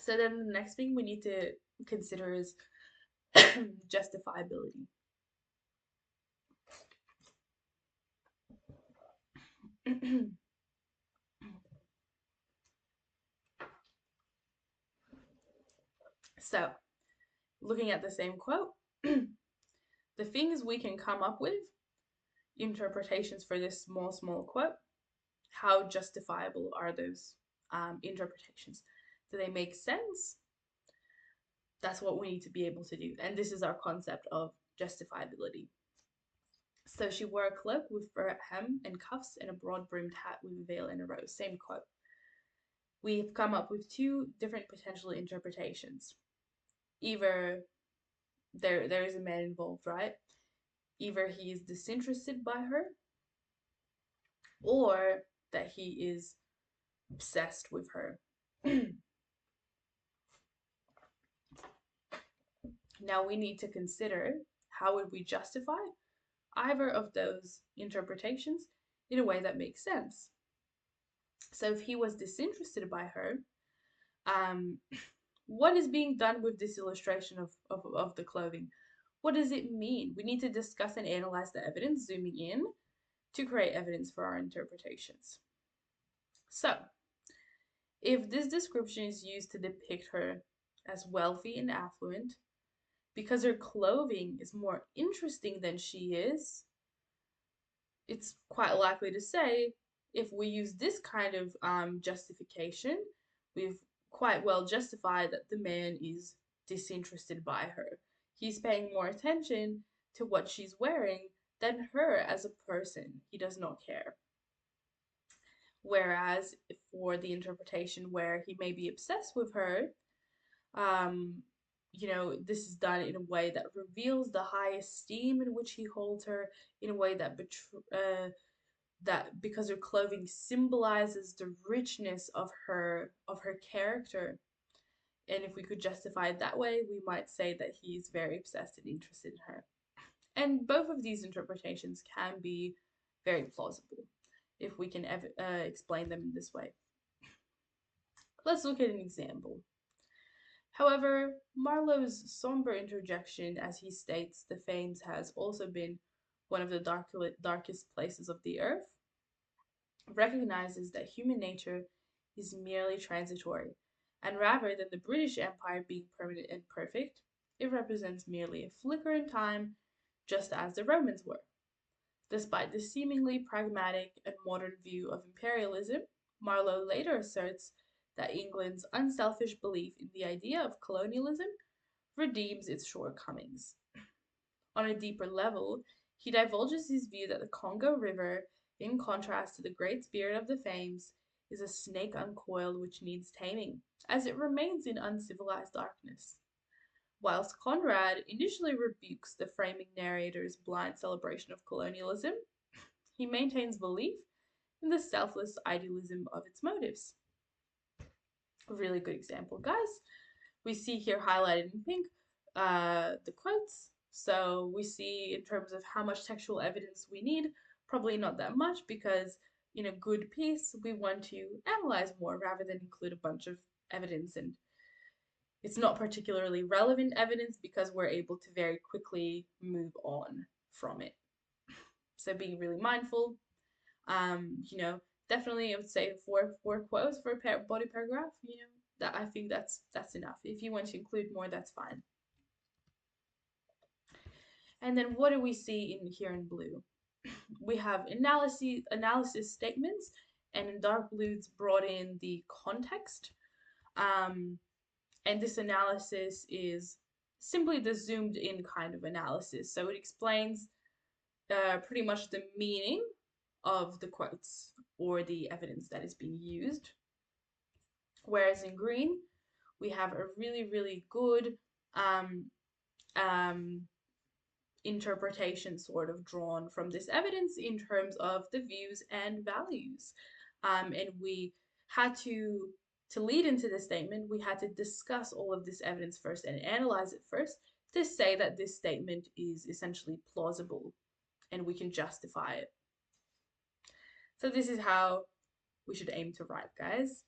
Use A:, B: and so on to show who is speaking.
A: So then the next thing we need to consider is justifiability. So, looking at the same quote, the things we can come up with, interpretations for this small quote, how justifiable are those interpretations? Do they make sense? That's what we need to be able to do. And this is our concept of justifiability. So she wore a cloak with fur hem and cuffs and a broad brimmed hat with a veil and a rose. Same quote. We've come up with two different potential interpretations. Either there is a man involved, right? Either he is disinterested by her, or that he is obsessed with her. Now we need to consider how would we justify either of those interpretations in a way that makes sense. So if he was disinterested by her, um, what is being done with this illustration of the clothing? What does it mean? We need to discuss and analyze the evidence, zooming in to create evidence for our interpretations. So, if this description is used to depict her as wealthy and affluent, because her clothing is more interesting than she is, it's quite likely to say if we use this kind of justification, we've quite well justified that the man is disinterested by her. He's paying more attention to what she's wearing than her as a person. He does not care. Whereas for the interpretation where he may be obsessed with her, um, this is done in a way that reveals the high esteem in which he holds her, in a way that because her clothing symbolizes the richness of her character. And if we could justify it that way, we might say that he's very obsessed and interested in her. And both of these interpretations can be very plausible if we can explain them in this way. Let's look at an example. However, Marlowe's somber interjection, as he states, the Thames has also been one of the darkest places of the earth, recognizes that human nature is merely transitory, and rather than the British Empire being permanent and perfect, it represents merely a flicker in time, just as the Romans were. Despite this seemingly pragmatic and modern view of imperialism, Marlowe later asserts that England's unselfish belief in the idea of colonialism redeems its shortcomings. On a deeper level, he divulges his view that the Congo River, in contrast to the great spirit of the Thames, is a snake uncoiled which needs taming, as it remains in uncivilized darkness. Whilst Conrad initially rebukes the framing narrator's blind celebration of colonialism, he maintains belief in the selfless idealism of its motives. A really good example, guys. We see here highlighted in pink the quotes. So we see in terms of how much textual evidence we need, probably not that much because in a good piece, we want to analyze more rather than include a bunch of evidence, and it's not particularly relevant evidence because we're able to very quickly move on from it. So being really mindful, definitely I would say four quotes for a body paragraph, that I think that's enough. If you want to include more, that's fine. And then what do we see in here in blue? We have analysis statements, and in dark blue it's brought in the context. And this analysis is simply the zoomed in kind of analysis. So it explains pretty much the meaning of the quotes or the evidence that is being used. Whereas in green, we have a really, really good um, um, interpretation sort of drawn from this evidence in terms of the views and values. And we had to lead into this statement, we had to discuss all of this evidence first and analyze it first to say that this statement is essentially plausible and we can justify it. So this is how we should aim to write, guys.